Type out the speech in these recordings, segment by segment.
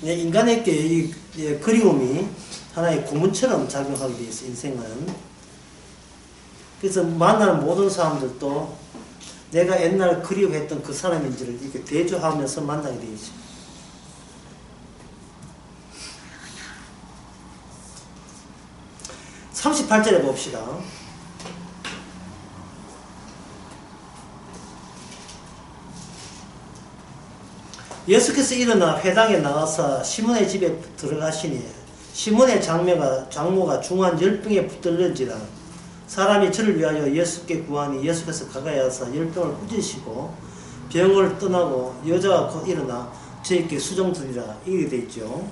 인간에게 이 그리움이 하나의 고문처럼 작용하게 되어 있어, 인생은. 그래서 만나는 모든 사람들도 내가 옛날 그리워했던 그 사람인지를 이렇게 대조하면서 만나게 되어 있죠. (38절에) 봅시다. 예수께서 일어나 회당에 나가서 시몬의 집에 들어가시니 시몬의 장모가 중한 열병에 붙들는지라. 사람이 저를 위하여 예수께 구하니 예수께서 가까이 와서 열병을 꾸짖으시고 병을 떠나고 여자가 곧 일어나 저에게 수종드리라. 이렇게 되어 있죠.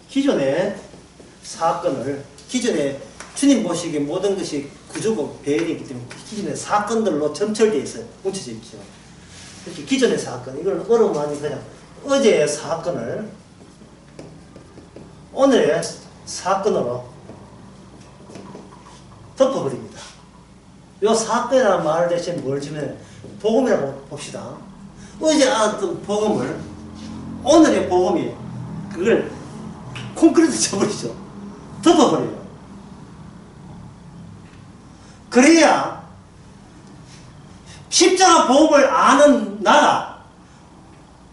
기존의 사건을, 기존에 주님 보시기에 모든 것이 구조고 배열이기 때문에 기존의 사건들로 점철되어 있어요. 뭉쳐져 있죠. 이렇게 기존의 사건, 이걸 어려움 아니 그냥 어제의 사건을 오늘의 사건으로 덮어버립니다. 이 사건이라는 말 대신 뭘 주면 복음이라고 봅시다. 어제 알았던 복음을 오늘의 복음이 그걸 콘크리트 쳐버리죠. 덮어버려요. 그래야 십자가 복음을 아는 나가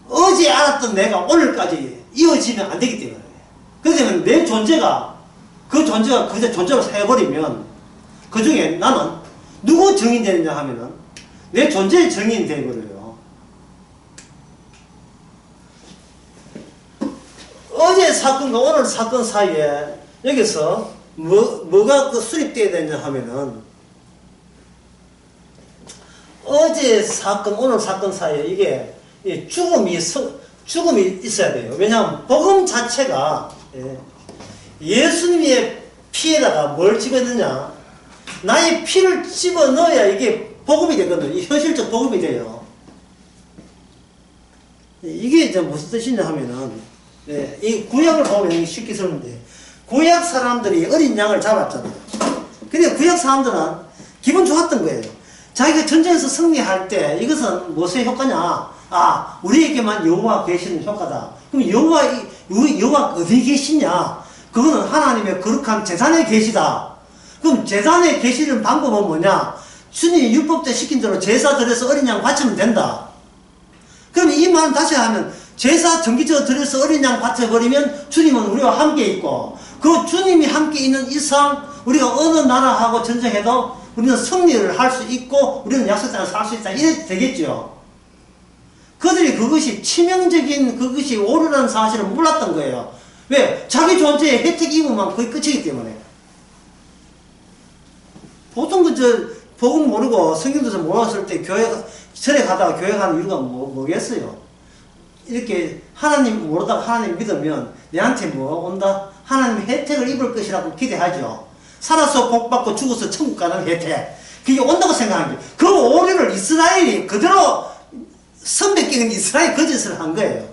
어제 알았던 내가 오늘까지 이어지면 안 되기 때문에. 그래서 내 존재가 그 존재가 그저 존재로 해버리면 그 중에 나는 누구 정인되느냐 하면은 내 존재의 정인이 되어버려요. 어제 사건과 오늘 사건 사이에 여기서 뭐가 그 수립되어야 되냐 하면은 어제 사건, 오늘 사건 사이에 이게 죽음이 있어야 돼요. 왜냐하면 복음 자체가 예수님의 피에다가 뭘 집어넣느냐, 나의 피를 집어넣어야 이게 복음이 되거든요. 현실적 복음이 돼요. 이게 이제 무슨 뜻이냐 하면은 이 구약을 보면 쉽게 쓰는데 구약 사람들이 어린 양을 잡았잖아요. 근데 구약 사람들은 기분 좋았던 거예요. 자기가 전쟁에서 승리할 때 이것은 무엇의 효과냐? 아, 우리에게만 여호와 계시는 효과다. 그럼 여호와 어디 계시냐? 그거는 하나님의 거룩한 제단에 계시다. 그럼 제단에 계시는 방법은 뭐냐? 주님이 율법때 시킨 대로 제사 드려서 어린 양 바치면 된다. 그럼 이 말은 다시 하면 제사 정기적으로 드려서 어린 양 바쳐버리면 주님은 우리와 함께 있고 그 주님이 함께 있는 이상 우리가 어느 나라하고 전쟁해도 우리는 승리를 할 수 있고 우리는 약속 땅에 살 수 있다. 이래 되겠죠. 그들이 그것이 치명적인 그것이 옳으라는 사실을 몰랐던 거예요. 왜? 자기 존재에 혜택 입으면 거의 끝이기 때문에. 보통 복음 모르고 성경도 몰랐을 때 절에 가다가 교회 가는 이유가 뭐겠어요? 이렇게 하나님 모르다가 하나님 믿으면 내한테 뭐 온다? 하나님 혜택을 입을 것이라고 기대하죠. 살아서 복받고 죽어서 천국 가는 혜택. 그게 온다고 생각하는 거예요. 그 오류를 이스라엘이 그대로 선베끼는 이스라엘 거짓을 한 거예요.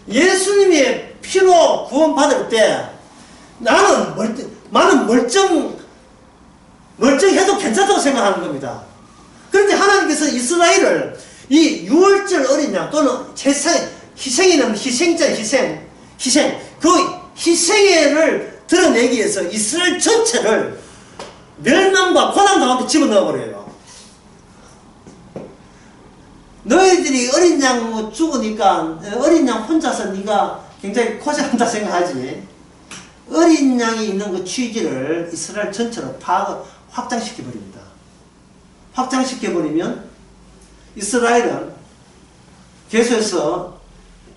예수님의 피로 구원받을 때 나는 멀쩡해도 괜찮다고 생각하는 겁니다. 그런데 하나님께서 이스라엘을 이 유월절 어린 양 또는 희생이는 희생자 희생 그 희생회를 드러내기 위해서 이스라엘 전체를 멸망과 고난 가운데 집어넣어버려요. 너희들이 어린 양 죽으니까 어린 양 혼자서 네가 굉장히 고생한다 생각하지. 어린 양이 있는 그 취지를 이스라엘 전체로 확장시켜버립니다. 확장시켜버리면 이스라엘은 계속해서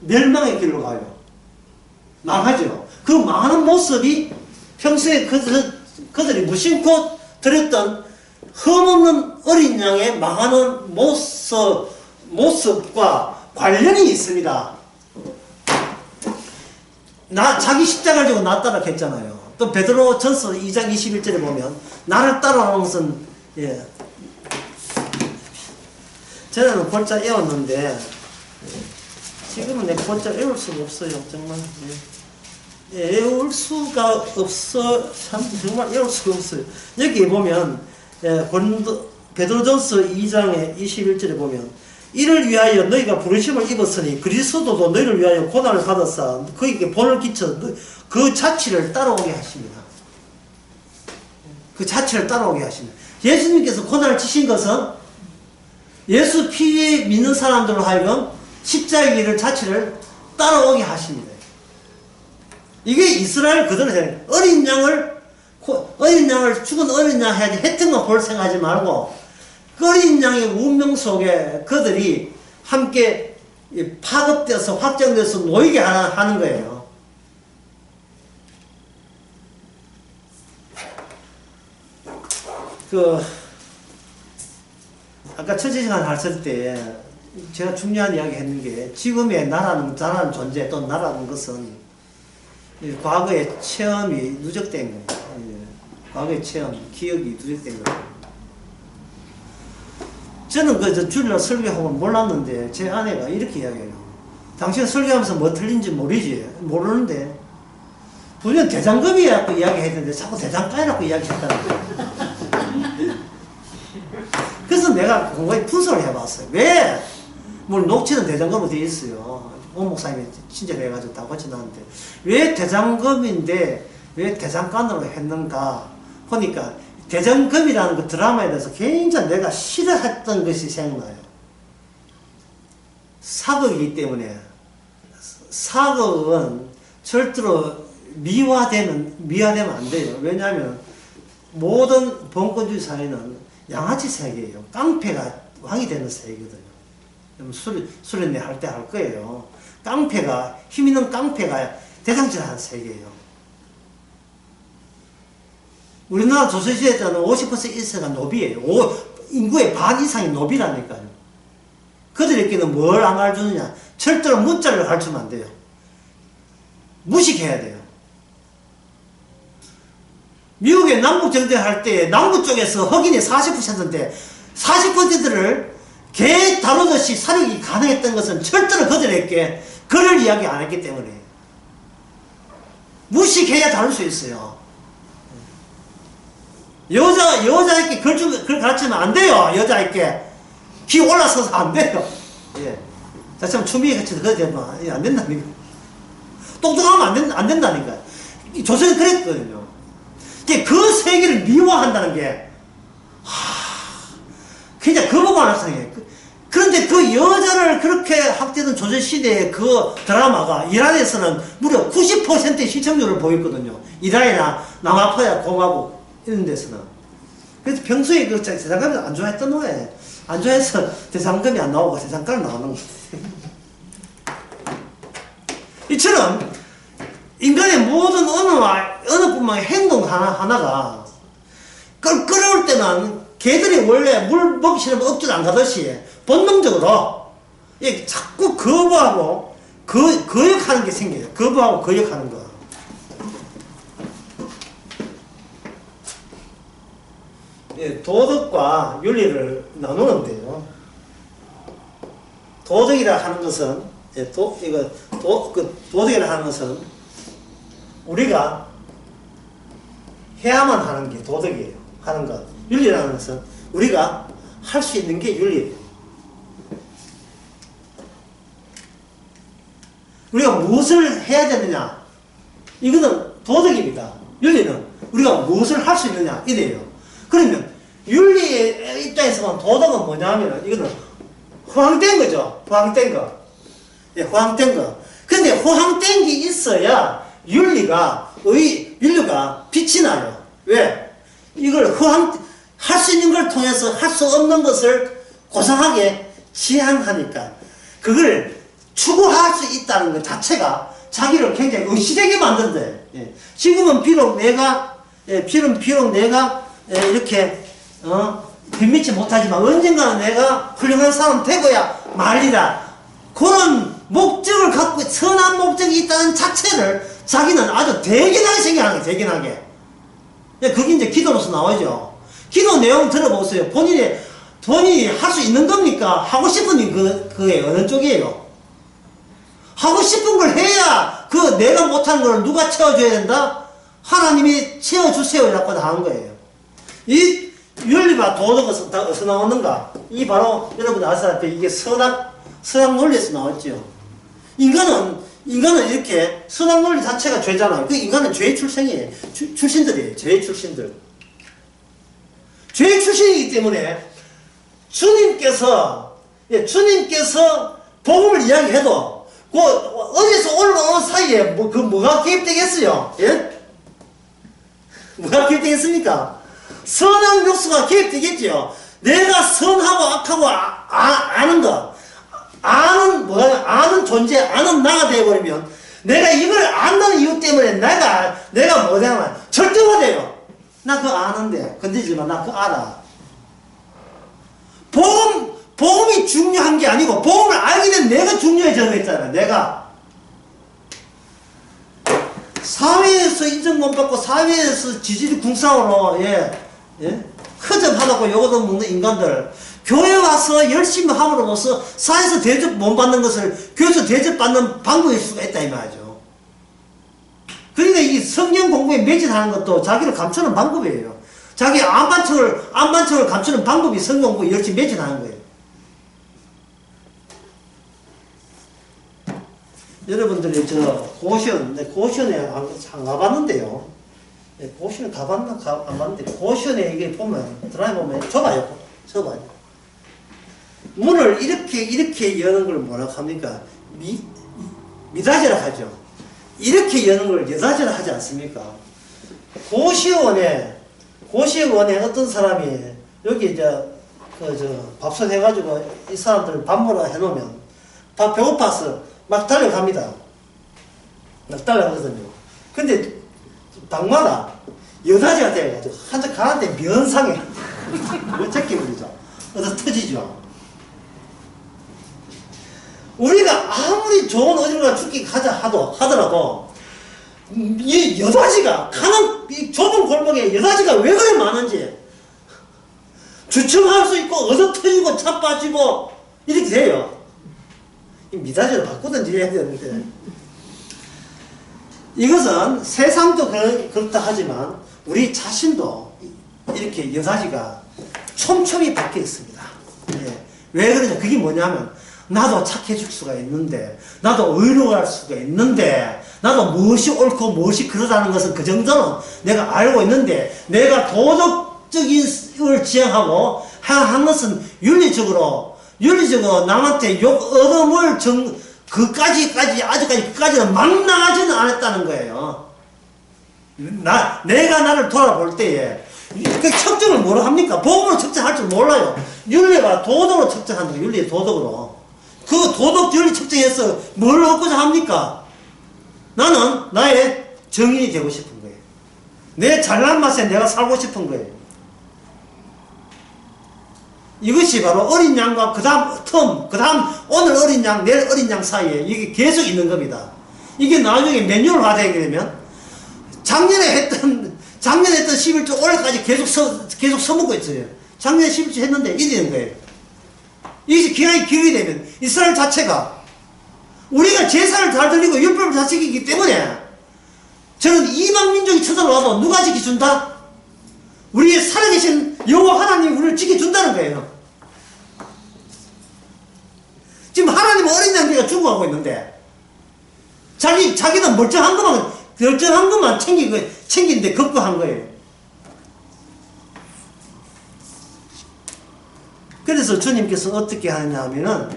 멸망의 길로 가요. 망하죠. 그 망하는 모습이 평소에 그들이 무심코 드렸던 흠없는 어린 양의 망하는 모습과 관련이 있습니다. 자기 십자가를 지고 나 따라 했잖아요. 또 베드로 전서 2장 21절에 보면 나를 따라오는 것은 전에는 골자 외웠는데 지금은 내 골자 외울 수가 없어요. 정말 외울 수가 없어. 참 정말 외울 수가 없어요. 여기 보면 베드로전서 2장의 21절에 보면 이를 위하여 너희가 부르심을 입었으니 그리스도도 너희를 위하여 고난을 받았사 그에게 본을 끼쳐 그 자취를 따라오게 하십니다. 그 자취를 따라오게 하십니다. 예수님께서 고난을 치신 것은 예수 피 믿는 사람들로 하여금 십자가의 길을 자취를 따라오게 하십니다. 이게 이스라엘 그대로잖아요. 어린 양을 죽은 어린 양 해야지 혜택만 볼 생각하지 말고 어린 양의 운명 속에 그들이 함께 파급돼서 확장돼서 놓이게 하는 거예요. 아까 첫째 시간 했을 때 제가 중요한 이야기 했는 게 지금의 나라는 존재 또 나라는 것은 과거의 체험이 누적된 겁니다. 과거의 체험, 기억이 누적된 거예요. 저는 주일날 설교하고 몰랐는데 제 아내가 이렇게 이야기해요. 당신 설교하면서 뭐 틀린지 모르는데 분명 대장금이라고 이야기했는데 자꾸 대장간이라고 이야기했다는 거예요. 그래서 내가 공부에 분석을 해봤어요. 왜? 물론 녹취는 대장금으로 되어 있어요. 오 목사님이 친절해가지고 다 고쳐놨는데 왜 대장금인데 왜 대장간으로 했는가 보니까 대장금이라는 그 드라마에 대해서 굉장히 내가 싫어했던 것이 생각나요. 사극이기 때문에 사극은 절대로 미화되면 안 돼요. 왜냐하면 모든 봉건주의 사회는 양아치 세계예요. 깡패가 왕이 되는 세계거든요. 수련회 할 때 할 거예요. 힘 있는 깡패가 대장질 하는 세계예요. 우리나라 조선시대 때는 50% 이상가 노비예요. 인구의 반 이상이 노비라니까요. 그들에게는 뭘 안 가르쳐주느냐? 절대로 문자를 가르치면 안 돼요. 무식해야 돼요. 미국의 남북정대 할 때 남부 쪽에서 흑인이 40%인데 40%를 개 다루듯이 사육이 가능했던 것은 절대로 그들에게 글을 이야기 안 했기 때문에 무식해야 다룰 수 있어요. 여자에게 글 가르치면 안 돼요. 여자에게 기 올라서서 안 돼요. 예. 자참 추미애 같이 그러면 안 된다니까. 똑똑하면 안 된다니까. 조선이 그랬거든요. 그 세계를 미화한다는 게 굉장히 거부감을 상해요. 그런데 그 여자를 그렇게 학대던 조선시대의 그 드라마가 이란에서는 무려 90%의 시청률을 보였거든요. 이란이나 남아프리카 공화국 이런 데서는. 그래서 평소에 그 대장금이 안 좋아했던 거예요. 안 좋아해서 대장금이 안 나오고 대장간이 나오는 거예요. 이처럼 인간의 모든 언어뿐만 행동 하나가 끌어올 때는 개들이 원래 물 먹기 싫으면 억지로 안 가듯이 본능적으로 자꾸 거부하고 거역하는 게 생겨요. 거부하고 거역하는 거. 도덕과 윤리를 나누는데요. 도덕이라 하는 것은 도덕이라 하는 것은 우리가 해야만 하는 게 도덕이에요. 하는 것. 윤리라는 것은 우리가 할 수 있는 게 윤리예요. 우리가 무엇을 해야 되느냐? 이거는 도덕입니다. 윤리는 우리가 무엇을 할 수 있느냐? 이래요. 그러면 윤리의 입장에서만 도덕은 뭐냐 하면 이거는 허황된 거죠. 허황된 거. 예, 허황된 거. 근데 허황된 게 있어야 윤리가 빛이 나요. 왜? 이걸 할 수 있는 걸 통해서 할 수 없는 것을 고상하게 지향하니까 그걸 추구할 수 있다는 것 자체가 자기를 굉장히 의시되게 만든대. 예. 지금은 비록 내가 이렇게 빈미치 못하지만 언젠가는 내가 훌륭한 사람 되고야 말리라. 그런 목적을 갖고 선한 목적이 있다는 자체를 자기는 아주 대견하게 생각하는 거예요. 대견하게. 그게 이제 기도로서 나오죠. 기도 내용 들어보세요. 본인이 할 수 있는 겁니까? 하고 싶은 그게 어느 쪽이에요? 하고 싶은 걸 해야 그 내가 못하는 걸 누가 채워줘야 된다? 하나님이 채워주세요. 라고 다 한 거예요. 이 윤리와 도덕은 어디서 나오는가? 이 바로 여러분 아시다시피 이게 선악 논리에서 나왔죠. 인간은 이렇게 선악 논리 자체가 죄잖아요. 그 인간은 죄의 출생이에요. 출신들이에요. 죄의 출신들. 죄의 출신이기 때문에 주님께서 복음을 이야기해도 그 어디서 올라온 사이에 뭐가 개입되겠어요? 예? 뭐가 개입되겠습니까? 선한 육수가 개입되겠죠. 내가 선하고 악하고 아는 거, 아는 존재, 아는 나가 되어버리면 내가 이걸 안다는 이유 때문에 내가 뭐냐면 절대가 돼요. 나 그거 아는데 건드리지 마. 나 그거 알아. 복음이 중요한 게 아니고 복음을 알게 된 내가 중요해져 있잖아요. 내가 사회에서 인정 못 받고 사회에서 지지리 궁상으로 허접하다고 요거도 먹는 인간들, 교회 와서 열심히 함으로써 사회에서 대접 못 받는 것을 교회에서 대접받는 방법일 수가 있다 이 말이죠. 그러니까 이 성경 공부에 매진하는 것도 자기를 감추는 방법이에요. 자기 안반척을 감추는 방법이 성경 공부에 열심히 매진하는 거예요. 여러분들이 고시원에 안 가봤는데요. 고시원 가봤나? 안 봤는데, 고시원에 이게 보면, 드라이브 보면 좁아요. 문을 이렇게 여는 걸 뭐라 합니까? 미닫이라 하죠. 이렇게 여는 걸 여닫이라 하지 않습니까? 고시원에 어떤 사람이, 여기 밥솥 해가지고 이 사람들 밥 먹으라 해놓으면, 다 배고파서 막 달려갑니다. 막 달려가거든요. 근데 방마다 여닫이가 돼가지고 한참 가는데 면상에 어떻게 버리죠? 어디서 터지죠? 우리가 아무리 좋은 어디로 죽기 가자 하더라도 이 여닫이가 가는 이 좁은 골목에 여닫이가 왜 그래 많은지 주춤할 수 있고 어디서 터지고 차 빠지고 이렇게 돼요. 이 미닫이를 바꾸든지 해야 되는데, 이것은 세상도 그렇다 하지만 우리 자신도 이렇게 여닫이가 촘촘히 박혀 있습니다. 왜 그러냐? 그게 뭐냐면 나도 착해질 수가 있는데, 나도 의로할 수가 있는데, 나도 무엇이 옳고 무엇이 그러다는 것은 그 정도는 내가 알고 있는데, 내가 도덕적인 걸 지향하고 한 것은 윤리적으로 남한테 욕 얻음을 아직까지는 막 나가지는 않았다는 거예요. 내가 나를 돌아볼 때에 그 측정을 뭐로 합니까? 복음으로 측정할 줄 몰라요. 윤리와 도덕으로 측정하는 거예요. 윤리의 도덕으로. 그 도덕 윤리 측정해서 뭘 얻고자 합니까? 나는 나의 정인이 되고 싶은 거예요. 내 잘난 맛에 내가 살고 싶은 거예요. 이것이 바로 어린 양과 그 다음 오늘 어린 양, 내일 어린 양 사이에 이게 계속 있는 겁니다. 이게 나중에 매뉴얼화되게 되면 작년에 했던 11조 올해까지 계속 써먹고 있어요. 작년에 11조 했는데 이래 되는 거예요. 이게 기간이 길게 되면 이스라엘 자체가 우리가 제사를 잘 드리고 율법을 잘 지키기 때문에 저는 이방 민족이 쳐들어와도 누가 지켜준다? 우리의 살아계신 여호와 하나님이 우리를 지켜준다는 거예요. 지금 하나님은 어린 양들과 죽어가고 있는데 자기는 멀쩡한 것만 챙기는데 걱정한 거예요. 그래서 주님께서 어떻게 하느냐 하면은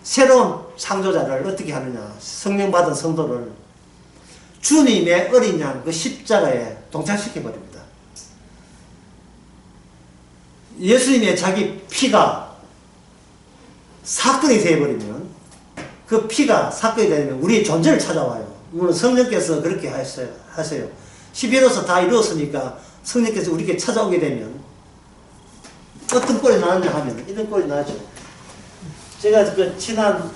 새로운 창조자를 어떻게 하느냐, 성령 받은 성도를 주님의 어린 양 그 십자가에 동착시켜 버립니다. 예수님의 자기 피가 사건이 되어버리면, 그 피가 사건이 되면 우리의 존재를 찾아와요. 물론 성령께서 그렇게 하세요. 십일로서 다 이루었으니까 성령께서 우리에게 찾아오게 되면 어떤 꼴이 나느냐 하면 이런 꼴이 나죠. 제가 지난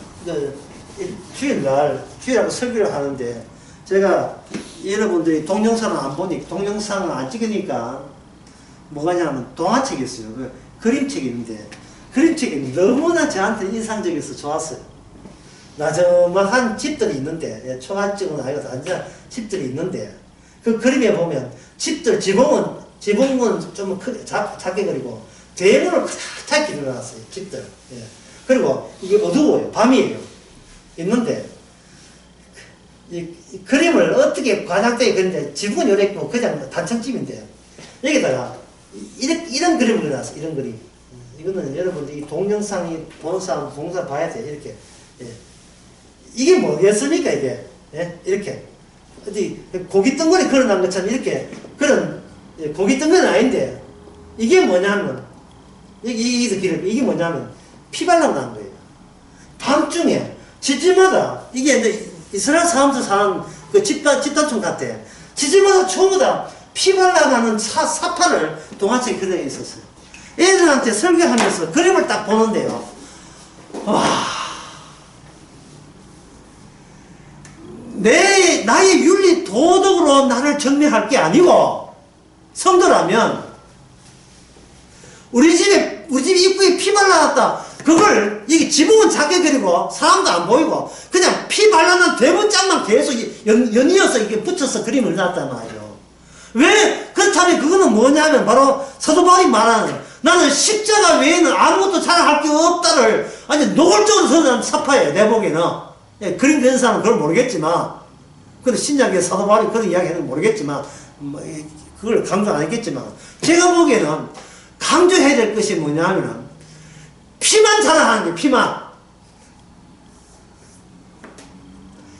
주일하고 설교를 하는데, 제가 여러분들이 동영상을 안 찍으니까 뭐가 냐면 동화책이 있어요. 그림책이 있는데, 그림책이 너무나 저한테 인상적이어서 좋았어요. 나저막한 집들이 있는데, 예, 초가집은 아니고 단지 집들이 있는데, 그 그림에 보면 집들, 지붕은 좀 크게, 작게 그리고, 대문을 크게 길어놨어요, 집들. 예. 그리고 이게 어두워요. 밤이에요. 있는데, 이 그림을 어떻게 과장되게 그렸는데, 지붕은 요래 있고, 그냥 단층집인데, 여기다가, 이런 그림을 그려놨어요, 이런 그림. 이거는 여러분들 이 동영상이 보는 사람, 동영상 봐야 돼, 이렇게. 예. 이게 뭐겠습니까, 이게? 예? 이렇게. 어디, 고기 덩어리 걸어놓은 것처럼 이렇게, 그런, 예, 고기 덩어리는 아닌데, 이게 뭐냐면, 이게 뭐냐면, 피 발라난 거예요. 밤중에, 집집마다, 이게 이제 이스라엘 사람들 사는 그 집단촌 같아. 집집마다 전부 다 피 발라가는 사판을 동화책에 그려져 있었어요. 애들한테 설교하면서 그림을 딱 보는데요. 와. 나의 윤리 도덕으로 나를 정리할 게 아니고, 성도라면, 우리 집 입구에 피 발라놨다. 그걸, 이게 지붕은 작게 그리고, 사람도 안 보이고, 그냥 피 발라놓은 대문짝만 계속 연이어서 이게 붙여서 그림을 놨단 말이에요. 왜? 그렇다면 그거는 뭐냐면, 바로 사도 바울이 말하는, 나는 십자가 외에는 아무것도 자랑할 게 없다를, 아니, 노골적으로 선언한 사파예요, 내 보기에는. 예, 그림 그린 사람은 그걸 모르겠지만, 근데 신약의 사도 바울이 그런 이야기 하는 건 모르겠지만, 그걸 강조 안 했겠지만, 제가 보기에는 강조해야 될 것이 뭐냐면은, 피만 자랑하는 게, 피만.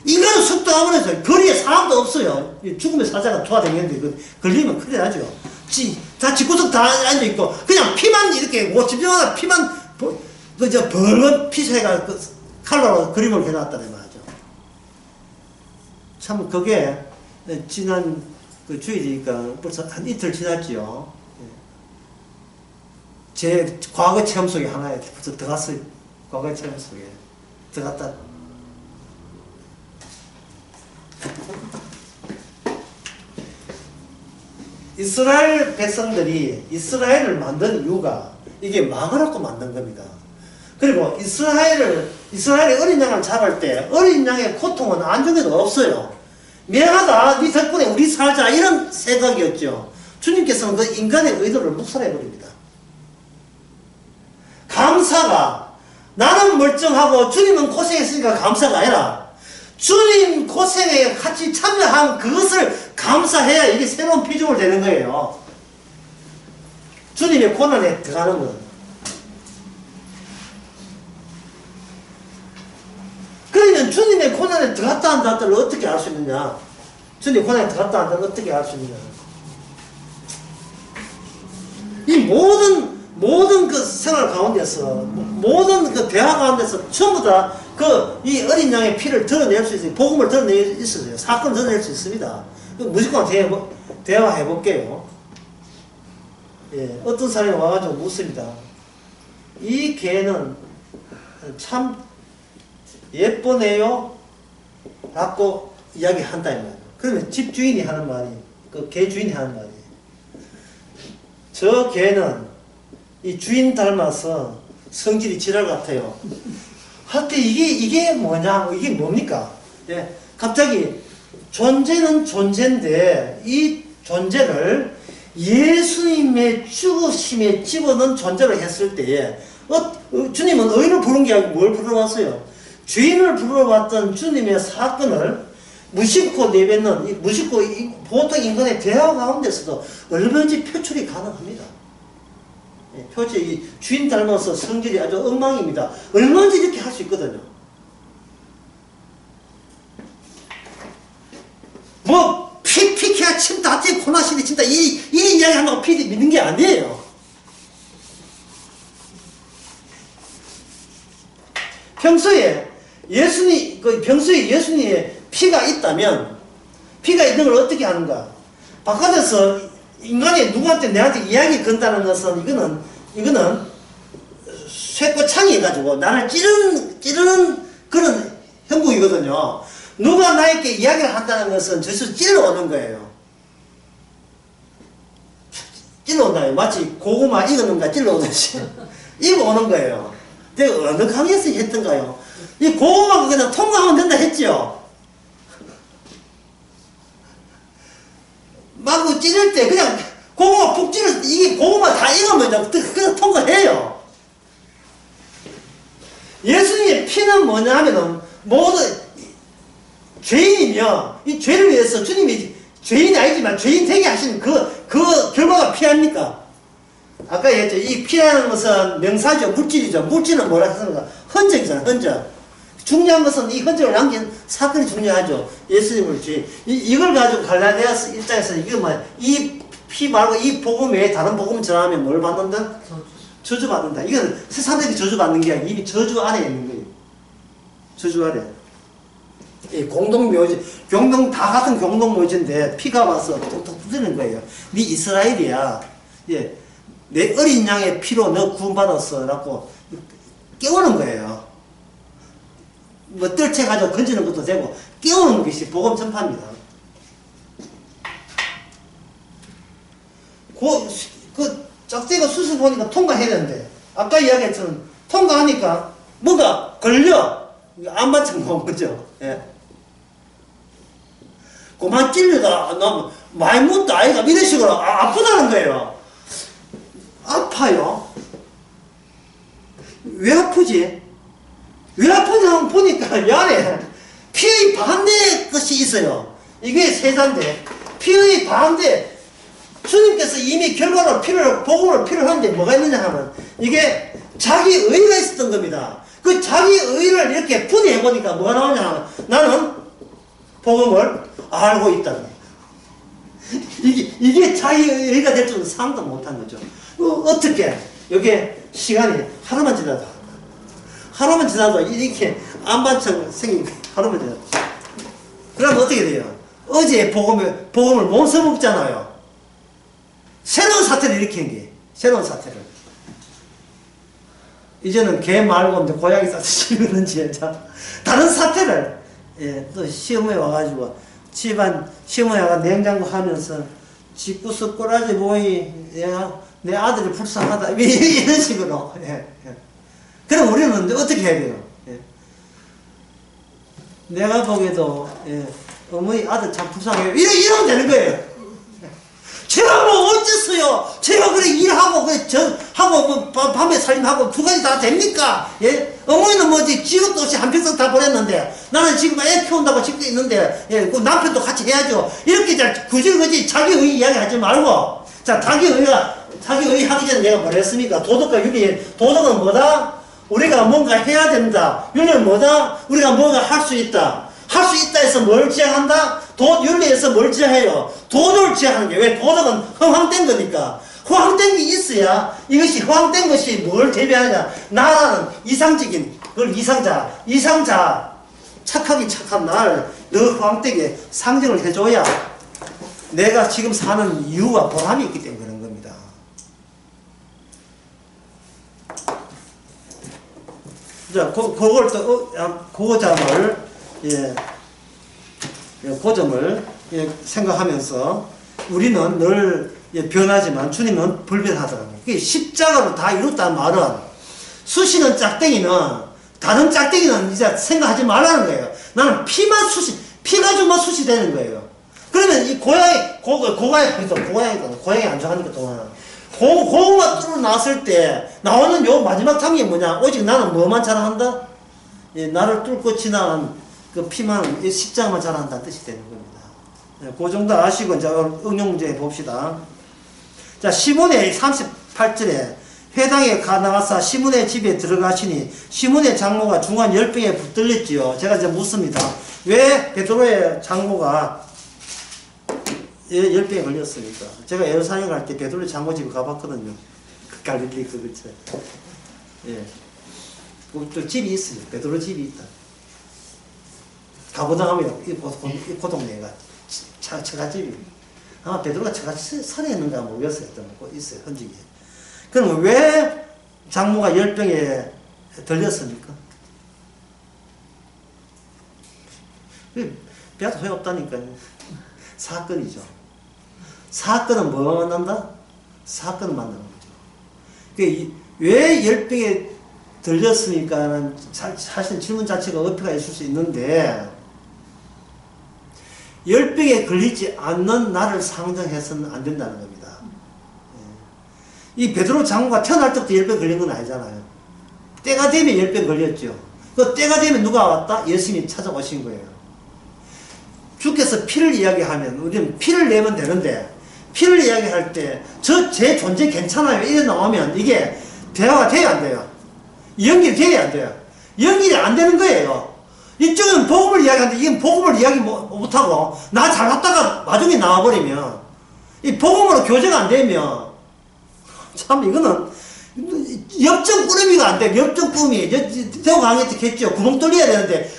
인간은 속도 아무래도 거리에 사람도 없어요. 죽음의 사자가 도와다니는데, 걸리면 큰일 나죠. 다 집구석 다 앉아있고, 그냥 피만 이렇게, 집집마다 피만, 벌건 피새가 칼라로 그림을 해놨다는 말이죠. 참, 그게, 지난 주일이니까 벌써 한 이틀 지났지요. 제 과거 체험 속에 하나에 벌써 들어갔어요. 과거 체험 속에. 들어갔다. 이스라엘 백성들이 이스라엘을 만든 이유가 이게 망하라고 만든 겁니다. 그리고 이스라엘의 어린 양을 잡을 때 어린 양의 고통은 안중에도 없어요. 미안하다, 네 덕분에 우리 살자, 이런 생각이었죠. 주님께서는 그 인간의 의도를 묵살해버립니다. 감사가, 나는 멀쩡하고 주님은 고생했으니까 감사가 아니라 주님 고생에 같이 참여한 그것을 감사해야 이게 새로운 피조물 되는 거예요. 주님의 고난에 들어가는 건. 그러면 주님의 고난에 들어갔다 안 들어갔다를 어떻게 알 수 있느냐? 주님의 고난에 들어갔다 안 들어갔다 어떻게 알 수 있느냐? 이 모든 그 생활 가운데서, 모든 그 대화 가운데서 전부 다 이 어린 양의 피를 드러낼 수 있어요. 복음을 드러낼 수 있어요. 사건을 드러낼 수 있습니다. 무조건 대화해 볼게요. 예, 어떤 사람이 와가지고 묻습니다. 이 개는 참 예쁘네요? 라고 이야기한다, 이 말이에요. 그러면 집주인이 하는 말이, 그 개 주인이 하는 말이, 저 개는 이 주인 닮아서 성질이 지랄 같아요. 하여튼 이게 뭐냐, 이게 뭡니까? 예, 갑자기 존재는 존재인데 이 존재를 예수님의 죽으심에 집어넣은 존재로 했을 때에 주님은 의인을 부른 게 아니고 뭘 부르러 주인을 부르러 왔던 주님의 사건을 무심코 내뱉는, 무심코 보통 인간의 대화 가운데서도 얼마든지 표출이 가능합니다. 표출이 주인 닮아서 성질이 아주 엉망입니다. 얼마든지 이렇게 할 수 있거든요. 뭐 피키야 침 다찌 코나시리 친다 이 이야기 한다고 피 믿는 게 아니에요. 평소에 예수님의 피가 있다면, 피가 있는 걸 어떻게 하는가? 바깥에서 인간이 누구한테 내한테 이야기 건다는 것은 이거는 쇠꼬창이 해가지고 나를 찌르는 그런 형국이거든요. 누가 나에게 이야기를 한다는 것은 저기서 찔러오는 거예요. 찔러온다. 마치 고구마 익었는가 찔러오듯이 익어오는 거예요. 내가 어느 강의에서 했던가요? 이 고구마 그냥 통과하면 된다 했죠. 막 찌를 때 그냥 고구마 푹 찌를 때 이게 고구마 다 익으면 그냥 통과해요. 예수님의 피는 뭐냐 하면은 모두 죄인이며 이 죄를 위해서 주님이 죄인이 아니지만 죄인 되게 하시는 그 결과가 피 아닙니까? 아까 얘기했죠. 이 피라는 것은 명사죠. 물질이죠. 물질은 뭐라 했습니까? 흔적이잖아요. 흔적. 중요한 것은 이 흔적을 남긴 사건이 중요하죠. 예수님을 이걸 가지고 갈라디아 입장에서 이게 뭐 이 피 말고 이 복음 외에 다른 복음 전하면 뭘 받는다? 저주 받는다. 이건 세상들이 저주 받는 게 아니라 이미 저주 안에 있는 거예요. 저주 아래. 이 공동묘지, 다 같은 공동묘지인데 피가 와서 톡톡 두드리는 거예요. 네 이스라엘이야. 예. 내 어린 양의 피로 너 구원받았어. 라고 깨우는 거예요. 뭐 떨쳐가지고 건지는 것도 되고 깨우는 것이 복음 전파입니다. 그 짝대기가 수술 보니까 통과해야 되는데 아까 이야기했던 통과하니까 뭔가 걸려. 안 맞춘 거 그죠? 예. 그만 찔려다 나 많이 묻다 아이가 이런 식으로 아프다는 거예요. 아파요. 왜 아프지? 왜 아프지 하고 보니까 이 안에 피의 반대의 것이 있어요. 이게 세자인데 피의 반대. 주님께서 이미 결과로 복음을 필요로 하는데 뭐가 있느냐 하면 이게 자기 의가 있었던 겁니다. 그 자기 의를 이렇게 분해해 보니까 뭐가 나오냐 하면 나는 복음을 알고 있다는 거예요. 이게 자기 의가 될 줄은 상상도 못한 거죠. 어떻게 여기에 시간이 하루만 지나도 이렇게 안반처럼 생긴 거예요. 하루만 지나도. 그러면 어떻게 돼요? 어제 복음을 못 써먹잖아요. 새로운 사태를 일으키는 게 새로운 사태를. 이제는 개 말고 이제 고양이 사태시면은지 다른 사태를 또 시험에 와가지고 집안 시험에 와가 냉장고 하면서 집구석 꼬라지 보이 내 아들이 불쌍하다 이런 식으로. 그럼 우리는 어떻게 해야 돼요? 내가 보기에도 어머니 아들 참 불쌍해요. 이러면 되는 거예요. 제가 뭐 어째서요? 제가 그래 일하고 하고 밤에 살림하고 두 가지 다 됩니까? 예? 어머니는 뭐지 직업도 없이 한 평생 다 보냈는데 나는 지금 애 키운다고 집도 있는데 그 남편도 같이 해야죠. 이렇게 그지 자기의 이야기 하지 말고 자 자기의 하기 전에 내가 뭐랬습니까? 도덕과 윤리. 도덕은 뭐다? 우리가 뭔가 해야 된다. 윤리는 뭐다? 우리가 뭔가 할 수 있다. 할 수 있다 해서 뭘 지향한다? 윤리에서 뭘 지향해요? 도덕을 지향하는 게 왜? 도덕은 허황된 거니까. 허황된 게 있어야 이것이 허황된 것이 뭘 대비하느냐? 나라는 이상적인 그걸 이상자 착하긴 착한 날 너 허황되게 상정을 해줘야 내가 지금 사는 이유와 보람이 있기 때문에 그런 겁니다. 자, 그걸 또 그 점을 그 점을 생각하면서 우리는 늘 변하지만 주님은 불변하더라고요. 십자가로 다 이뤘다는 말은 수시는 짝대기는 다른 짝대기는 이제 생각하지 말라는 거예요. 나는 피가 주면 수시 되는 거예요. 그러면 이 고양이 안 좋아하니까 또 고구마 뚫어 나왔을 때 나오는 요 마지막 장면이 뭐냐? 오직 나는 뭐만 자랑한다? 나를 뚫고 지나간 그 피만 십자가만 자랑한다는 뜻이 되는 겁니다. 그 정도 아시고 이제 응용 문제 봅시다. 자, 시몬의 38절에 회당에 나가사 시몬의 집에 들어가시니 시몬의 장모가 중한 열병에 붙들렸지요. 제가 이제 묻습니다. 왜 베드로의 장모가 열병에 걸렸습니까? 제가 예루살렘 갈 때 베드로의 장모 집에 가봤거든요. 그 갈릴리 그거죠. 또 집이 있어요. 베드로 집이 있다. 가보다 하면 이 고동네가 처갓집입니다. 아마 베드로가 처갓집 살아있는가 모르겠어요. 있어요. 흔적이. 그럼 왜 장모가 열병에 들렸습니까? 배도 소용없다니까요. 사건이죠. 사건은 뭐가 만난다? 사건을 만나는 거죠. 왜 열병에 들렸으니까는 사실 질문 자체가 어폐가 있을 수 있는데, 열병에 걸리지 않는 나를 상정해서는 안 된다는 겁니다. 이 베드로 장로가 태어날 때부터 열병 걸린 건 아니잖아요. 때가 되면 열병 걸렸죠. 그 때가 되면 누가 왔다? 예수님이 찾아오신 거예요. 주께서 피를 이야기하면 우리는 피를 내면 되는데, 피를 이야기할 때 제 존재 괜찮아요 이래 나오면 이게 대화가 돼야 안 돼요. 연결이 돼야 안 돼요. 연결이 안 되는 거예요. 이쪽은 복음을 이야기하는데 이건 복음을 이야기 못하고 나 잘났다가 나중에 나와버리면, 이 복음으로 교제가 안 되면 참 이거는 엽전 꾸러미가 안 돼. 엽전 꾸러미 대호 강의 때 했죠. 구멍 뚫려야 되는데,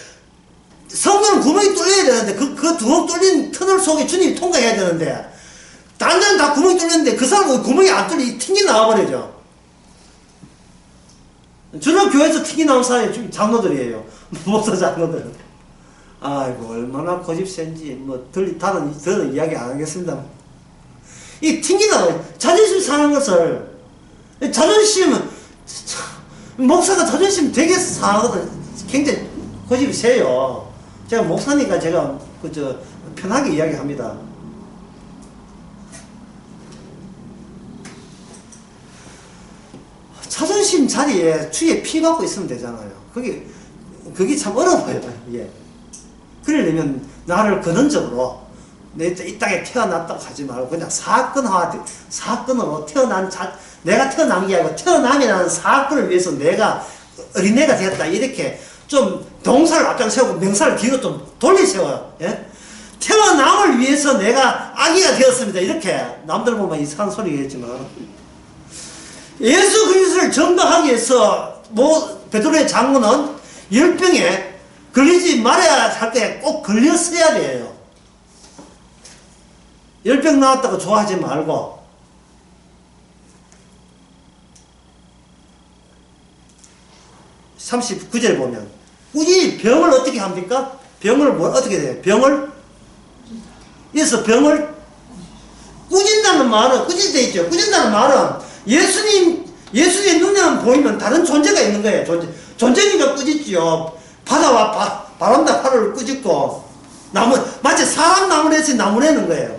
성도는 구멍이 뚫려야 되는데 그 구멍 뚫린 터널 속에 주님이 통과해야 되는데, 다른 데는 다 구멍이 뚫렸는데 그 사람은 구멍이 안 뚫리 튕겨 나와버리죠. 주로 교회에서 튕겨 나온 사람이 장로들이에요. 목사 장로들. 아이고 얼마나 고집센지 다른 이야기 안 하겠습니다. 이 튕겨 나와요. 자존심 상한 것을, 자존심은 목사가 자존심 되게 상하거든. 굉장히 고집이 세요. 제가 목사니까 제가 편하게 이야기합니다. 자존심 자리에 주위에 피 받고 있으면 되잖아요. 그게 참 어려워요. 예. 그러려면 나를 근원적으로 이 땅에 태어났다고 하지 말고 그냥 사건으로 내가 태어난 게 아니고 태어남이라는 사건을 위해서 내가 어린애가 되었다. 이렇게 좀 동사를 앞장 세우고 명사를 뒤로 좀 돌려 세워요. 예? 태어남을 위해서 내가 아기가 되었습니다. 이렇게 남들 보면 이상한 소리겠지만, 예수 그리스도를 전도하기 위해서 베드로의 장로는 열병에 걸리지 말아야 할 거에 꼭 걸렸어야 돼요. 열병 나왔다고 좋아하지 말고, 39절 보면 꾸준히 병을 어떻게 합니까? 병을 어떻게 돼요? 그래서 병을 꾸진다는 말은, 꾸진돼 있죠. 꾸진다는 말은 예수님의 눈에만 보이면 다른 존재가 있는 거예요. 존재니까 꾸짖지요. 바다와 바람과 하루를 꾸짖고, 마치 사람 나무래서 나무래는 거예요.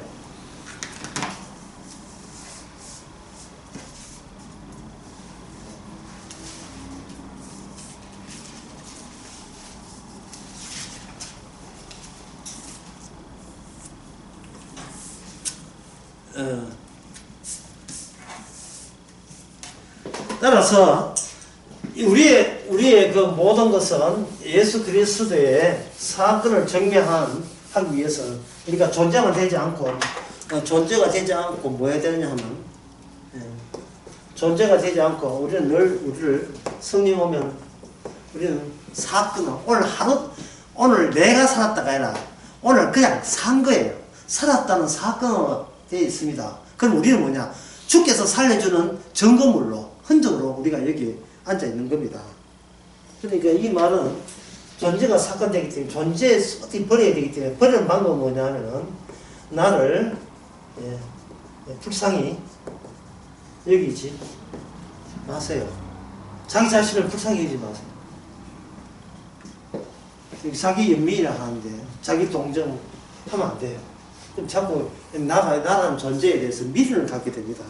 따라서 우리의 그 모든 것은 예수 그리스도의 사건을 증명하기 위해서, 그러니까 존재가 되지 않고 뭐 해야 되느냐 하면, 존재가 되지 않고 우리를 성령 오면 우리는 사건을 오늘 내가 살았다가 아니라 오늘 그냥 산 거예요. 살았다는 사건으로 되어 있습니다. 그럼 우리는 뭐냐? 주께서 살려주는 증거물로, 흔적으로 우리가 여기 앉아 있는 겁니다. 그러니까 이 말은 존재가 사건되기 때문에 존재에 어떻게 버려야 되기 때문에, 버리는 방법은 뭐냐면은 나를 불쌍히 여기지 마세요. 자기 자신을 불쌍히 여기지 마세요. 자기 연민이라 하는데 자기 동정 하면 안 돼요. 그럼 자꾸 나라는 존재에 대해서 미련을 갖게 됩니다.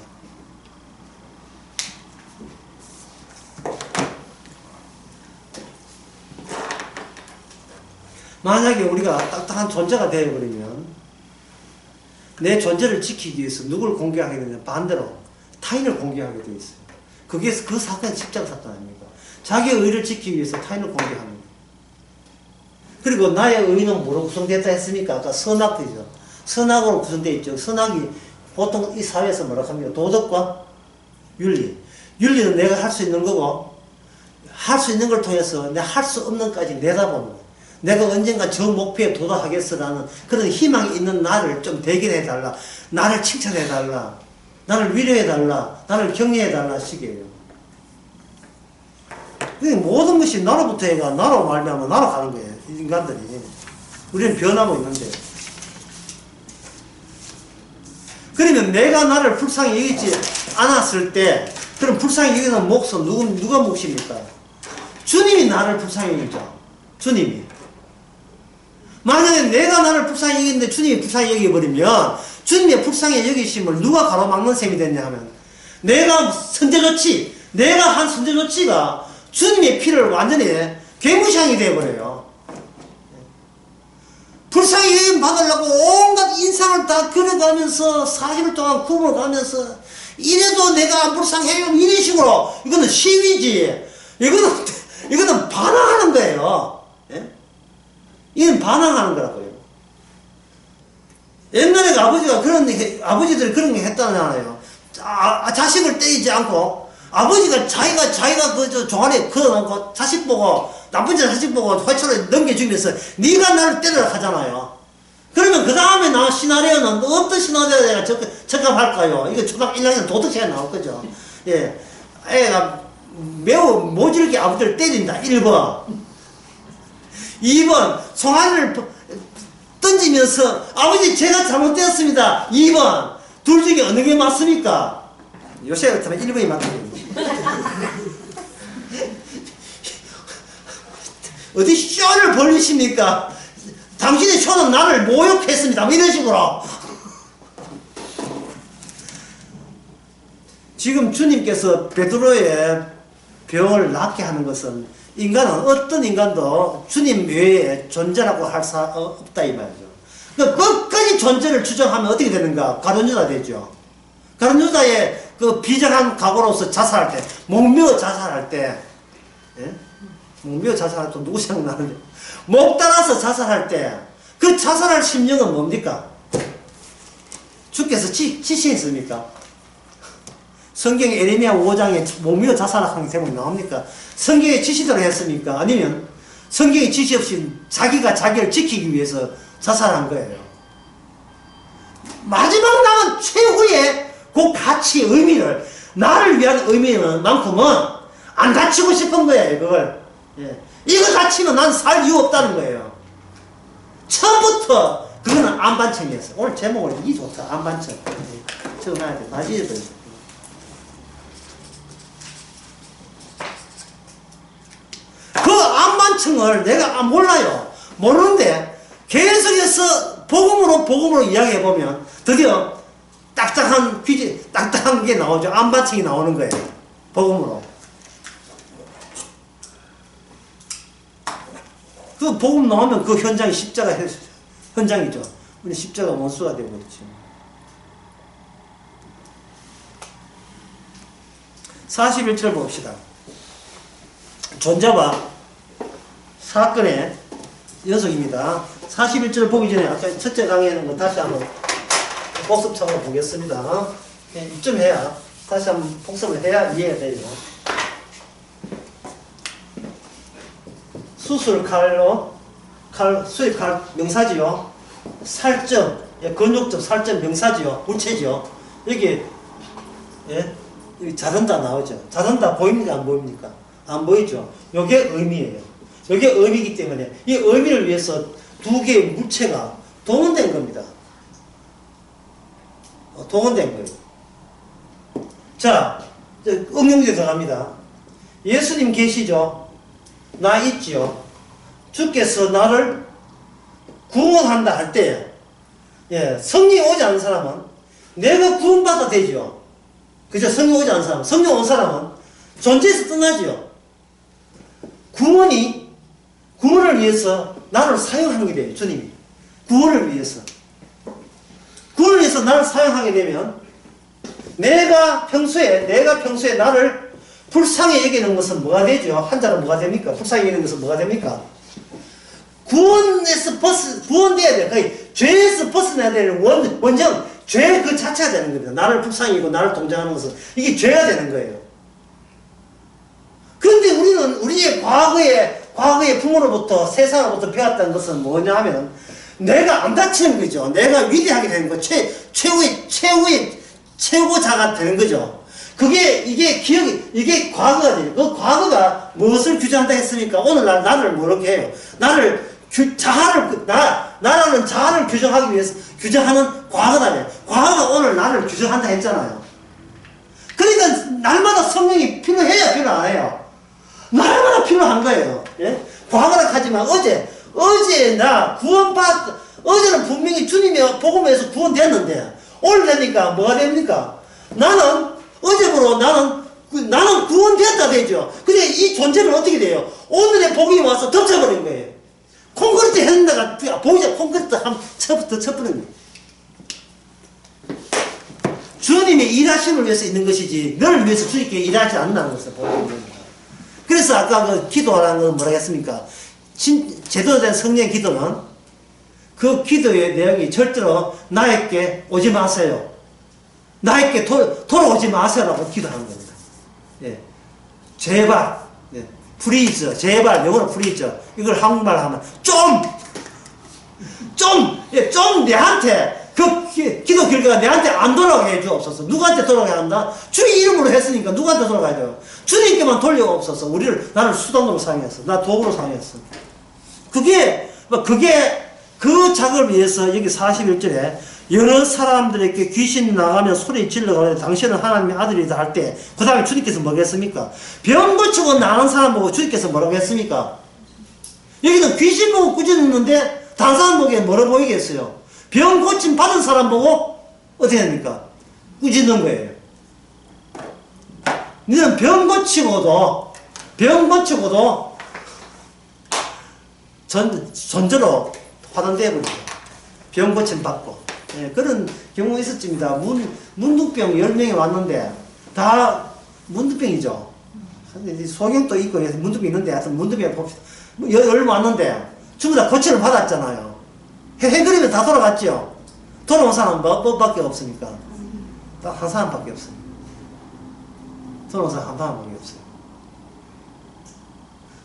만약에 우리가 딱딱한 존재가 되어버리면 내 존재를 지키기 위해서 누구를 공격하게 되냐? 반대로 타인을 공격하게 되어 있어요. 그 사건이 십자가 사건 아닙니까? 자기의 의를 지키기 위해서 타인을 공격합니다. 그리고 나의 의는 뭐로 구성됐다 했습니까? 아까 선악이죠. 선악으로 구성되어 있죠. 선악이 보통 이 사회에서 뭐라고 합니까? 도덕과 윤리. 윤리는 내가 할 수 있는 거고, 할 수 있는 걸 통해서 내가 할 수 없는 것까지 내다보는 거예요. 내가 언젠가 저 목표에 도달하겠어라는 그런 희망이 있는 나를 좀 대견해달라. 나를 칭찬해달라. 나를 위로해달라. 나를 격려해달라 식이에요. 모든 것이 나로부터 해가 나로 말미암아 나로 가는 거예요. 인간들이. 우리는 변하고 있는데. 그러면 내가 나를 불쌍히 여기지 않았을 때, 그럼 불쌍히 여기는 몫은 누가 몫입니까? 주님이 나를 불쌍히 여기죠. 주님이. 만약에 내가 나를 불쌍히 여기는데 주님이 불쌍히 여기버리면 주님의 불쌍히 여기심을 누가 가로막는 셈이 됐냐 하면 내가 선제조치, 내가 한 선제조치가 주님의 피를 완전히 괴무시하게 되어버려요. 불쌍히 여김 받으려고 온갖 인상을 다 그려가면서 40일 동안 굶어가면서 이래도 내가 안 불쌍해요. 이런 식으로 이거는 시위지. 이거는 반항하는 거예요. 예? 이건 반항하는 거라고요. 옛날에 아버지들이 그런 게 했다잖아요. 자식을 때리지 않고, 아버지가 자기가 종아리에 걸어놓고, 자식 보고, 나쁜 자식 보고, 회초를 넘겨주면서, 네가 나를 때리라 하잖아요. 그러면 그 다음에 나온 시나리오는 어떤 시나리오에 적합할까요? 이거 초등학교 1학년 도덕시간에 나올 거죠. 예. 애가 매우 모질게 아버지를 때린다. 1번. 2번, 송아지를 던지면서 아버지 제가 잘못되었습니다. 2번. 둘 중에 어느 게 맞습니까? 요새 같으면 1번이 맞거든요. 어디 쇼를 벌리십니까? 당신의 쇼는 나를 모욕했습니다. 이런 식으로. 지금 주님께서 베드로의 병을 낫게 하는 것은 인간은 어떤 인간도 주님 외에 존재라고 할 수 없다 이 말이죠. 그러니까 끝까지 존재를 주장하면 어떻게 되는가? 가룟유다 되죠. 가룟유다의 그 비장한 각오로서 자살할 때, 목묘 자살할 때, 예? 목묘 자살할 때 누구 생각나는데? 목 따라서 자살할 때, 그 자살할 심령은 뭡니까? 주께서 지시했습니까? 성경 에레미야 5장에 목묘 자살하는 제목이 나옵니까? 성경의 지시대로 했습니까? 아니면 성경의 지시 없이 자기가 자기를 지키기 위해서 자살한 거예요. 마지막 남은 최후의 그 가치, 의미를, 나를 위한 의미만큼은 안 갖추고 싶은 거예요, 그걸. 예. 이거 갖추면 난 살 이유 없다는 거예요. 처음부터 그거는 안반청이었어요. 오늘 제목을 이 좋다, 안반청. 적어놔야 돼. 나중에 또 있어. 그 안반청을 내가 몰라요. 모르는데 계속해서 복음으로 이야기해보면 드디어 딱딱한 퀴즈, 딱딱한 게 나오죠. 안반청이 나오는 거예요. 복음으로. 그 복음 나오면 그 현장이 십자가 현장이죠. 우리 십자가 원수가 되어버렸죠. 41절 봅시다. 존재와 사건의 연속입니다. 41절 보기 전에 아까 첫째 강의하는 거 다시 한번 복습창으로 보겠습니다. 이쯤 해야, 다시 한번 복습을 해야 이해가 돼요. 수술 수입 칼 명사지요. 살점, 근육점 살점 명사지요. 물체지요. 여기, 예, 여기 자른다 나오죠. 자른다 보입니까? 안 보입니까? 안 보이죠? 요게 의미예요. 요게 의미이기 때문에 이 의미를 위해서 두 개의 물체가 동원된 겁니다. 동원된 거예요. 자, 응용제 들어갑니다. 예수님 계시죠? 나 있지요? 주께서 나를 구원한다 할 때, 예, 성령이 오지 않은 사람은 내가 구원받아 되죠. 그죠? 성령 오지 않은 사람. 성령 온 사람은 존재에서 떠나지요. 구원을 위해서 나를 사용하는 게 돼요. 주님이. 구원을 위해서 나를 사용하게 되면 내가 평소에 나를 불쌍히 여기는 것은 뭐가 되죠? 한자로 뭐가 됩니까? 불쌍히 여기는 것은 뭐가 됩니까? 구원돼야 돼요. 거의 죄에서 벗어나야 되는 원정, 죄 그 자체가 되는 겁니다. 나를 불쌍히 여기고 나를 동정하는 것은 이게 죄가 되는 거예요. 그런데 우리는 우리의 과거의 부모로부터 세상으로부터 배웠다는 것은 뭐냐 하면 내가 안 다치는 거죠. 내가 위대하게 되는 거, 최고자가 되는 거죠. 이게 과거가 돼요. 그 과거가 무엇을 규정한다 했습니까? 오늘날 나를 뭐렇게 해요? 나라는 자아를 규정하기 위해서 규정하는 과거다. 과거가 오늘 나를 규정한다 했잖아요. 그러니까 날마다 성령이 필요해요? 필요 안 해요? 날마다 필요한 거예요. 예? 과거라 하지만 어제 나 어제는 분명히 주님의 복음에서 구원됐는데 오늘 되니까 뭐가 됩니까? 나는 어제부로 나는 구원됐다 되죠. 근데 이 존재는 어떻게 돼요? 오늘의 복음이 와서 덮쳐버린 거예요. 콘크리트 했는데가 보이죠? 콘크리트 한번 쳐버린 거예요. 주님의 일하심을 위해서 있는 것이지 너를 위해서 주님께 일하지 않는다는 것을 보여주는 겁니다. 그래서 아까 그 기도하라는 건 뭐라 했습니까? 제대로 된 성령 기도는 그 기도의 내용이 절대로 나에게 오지 마세요. 나에게 돌아오지 마세요라고 기도하는 겁니다. 예. 제발, 예. 프리즈, 제발, 영어로 프리즈. 이걸 한국말로 하면 좀 내한테 그 기도 결과가 내한테 안 돌아가게 해주옵소서. 누구한테 돌아가야 한다? 주의 이름으로 했으니까 누구한테 돌아가야 돼요? 주님께만 돌려옵소서. 나를 수단으로 사용했어. 나 도구로 사용했어. 그게 그 작업을 위해서 여기 41절에 여러 사람들에게 귀신 나가면 소리 질러가면 당신은 하나님의 아들이다 할 때 그 다음에 주님께서 뭐가 했습니까? 병 고치고 나는 사람 보고 주님께서 뭐라고 했습니까? 여기는 귀신 보고 꾸짖는데 다른 사람 보기에 뭐라 보이겠어요? 병 고침 받은 사람 보고 어떻게 합니까? 꾸짖는 거예요. 너는 병 고치고도 전저로 화단되어버리죠. 병 고침 받고. 예, 그런 경우가 있었습니다. 문둥병 10명이 왔는데 다 문둥병이죠. 소경도 있고 문둥병 있는데 하여튼 문둥병 봅시다. 10 왔는데 전부 다 고침을 받았잖아요. 해그리면 다 돌아갔죠. 돌아온 사람은 몇 밖에 없습니까? 딱 한 사람밖에 없어요. 돌아온 사람 한 사람밖에 없어요.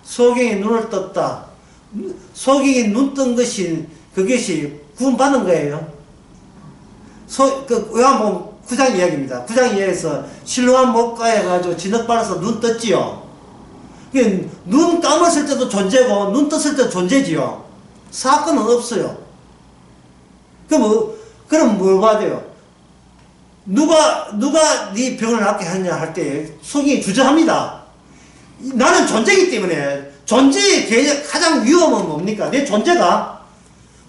소경이 눈을 떴다. 소경이 눈 뜬 그것이 구원받는 거예요. 요한복음 9장 이야기입니다. 9장 이야기에서 실로암 목가에 가지고 진흙 발라서 눈 떴지요. 눈 감았을 때도 존재고 눈 떴을 때도 존재지요. 사건은 없어요. 그럼 뭘 봐야 돼요? 누가 네 병을 낫게 하냐 할 때 소경이 주저합니다. 나는 존재이기 때문에 존재의 가장 위험은 뭡니까? 내 존재가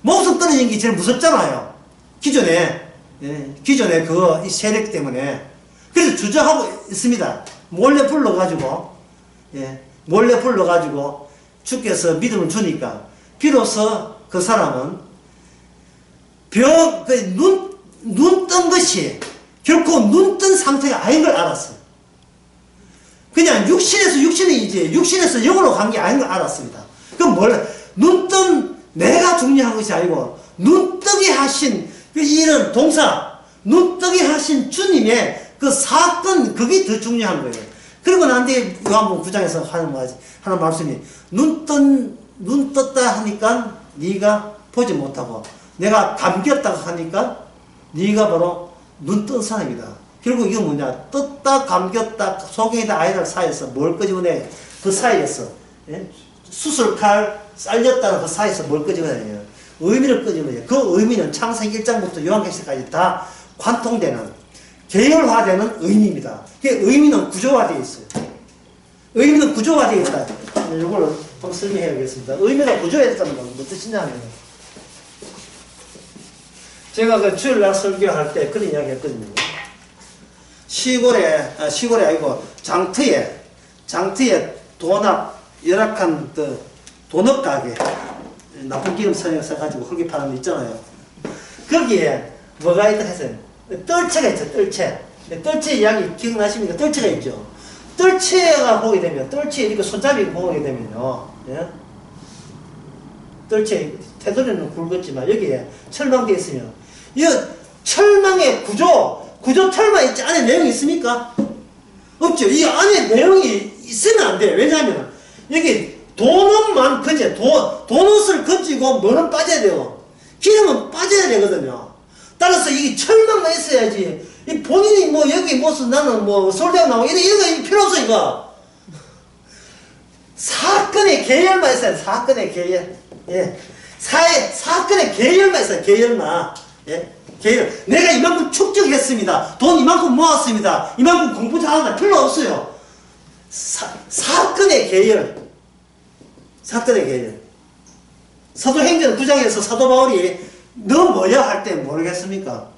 목숨 떨어지는 게 제일 무섭잖아요. 기존에 이 세력 때문에. 그래서 주저하고 있습니다. 몰래 불러가지고 주께서 믿음을 주니까 비로소 그 사람은 눈 뜬 것이 결코 눈 뜬 상태가 아닌 걸 알았어요. 그냥 육신에서 영으로 간 게 아닌 걸 알았습니다. 그럼 눈 뜬 내가 중요한 것이 아니고 눈 뜨게 하신 이런 동사, 눈 뜨게 하신 주님의 그 사건, 그게 더 중요한 거예요. 그리고 난 뒤에 요한복음 9장에서 하는 말씀이 눈 떴다 하니까 네가 보지 못하고 내가 감겼다고 하니까 네가 바로 눈 뜬 사람이다. 결국 이건 뭐냐? 떴다 감겼다 소경이다 아이들 사이에서 뭘 끄집어내? 그 사이에서 수술칼 쌀렸다는 그 사이에서 뭘 끄집어내요? 의미를 끄집어내요. 그 의미는 창세기 1장부터 요한계시까지 다 관통되는 계열화되는 의미입니다. 그 의미는 구조화되어 있어요. 의미는 구조화되어 있다. 이걸 한번 설명해야겠습니다. 의미가 구조화됐다는 건 무슨 뜻이냐 하면 제가 그 주일날 설교할 때 그런 이야기 했거든요. 시골에 아니고 장터에 열악한 도넛 가게, 나쁜 기름 써가지고 거기 파는 데 있잖아요. 거기에 뭐가 있다 했어요. 뜰채가 있죠, 뜰채. 뜰채 이야기 기억나십니까? 뜰채가 있죠. 뜰채가 보게 되면, 뜰채 이렇게 손잡이 보게 되면요. 예? 뜰채, 테두리는 굵었지만 여기에 철망되어 있으면, 이 철망의 구조 철망 있지, 안에 내용이 있습니까? 없죠. 이 안에 내용이 있으면 안 돼요. 왜냐하면, 여기 도넛만 도넛을 건지고 뭐는 빠져야 돼요. 기름은 빠져야 되거든요. 따라서 이 철망만 있어야지. 이 본인이 여기 무슨 나는 서울대학 나오고 이런 거 필요 없어, 이거. 사건의 계열만 있어요. 사건의 계열. 예. 사건의 계열만 있어요. 계열만. 예. 계열. 내가 이만큼 축적했습니다. 돈 이만큼 모았습니다. 이만큼 공부 잘한다. 필요 없어요. 사건의 계열. 사건의 계열. 사도행전 9장에서 사도 바울이 너 뭐야 할 때 모르겠습니까?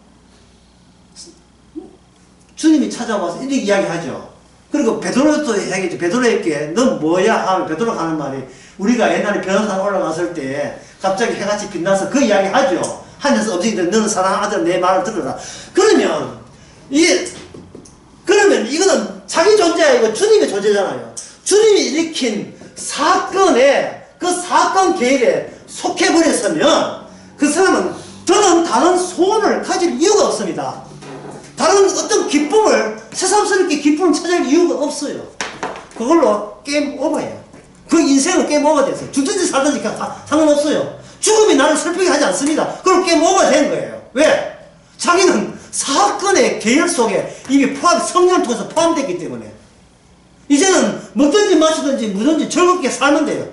주님이 찾아와서 이렇게 이야기하죠. 그리고 베드로도 얘기했죠. 베드로에게 너 뭐야 하면 베드로가 하는 말이 우리가 옛날에 변호사 올라갔을 때 갑자기 해같이 빛나서 그 이야기 하죠. 하늘에서 음성이 너는 사랑하는 아들 내 말을 들으라. 그러면 이거는 자기 존재야. 이거 주님의 존재잖아요. 주님이 일으킨 사건에 그 사건 계획에 속해버렸으면 그 사람은 저는 다른 소원을 가질 이유가 없습니다. 다른 어떤 기쁨을 새삼스럽게 기쁨을 찾을 이유가 없어요. 그걸로 게임 오버예요. 그 인생은 게임 오버 됐어요. 죽든지 살든지 상관없어요. 죽음이 나를 슬프게 하지 않습니다. 그럼 게임 오버 된 거예요. 왜? 자기는 사건의 계열 속에 이미 성령을 통해서 포함됐기 때문에 이제는 먹든지 마시든지 뭐든지 즐겁게 살면 돼요.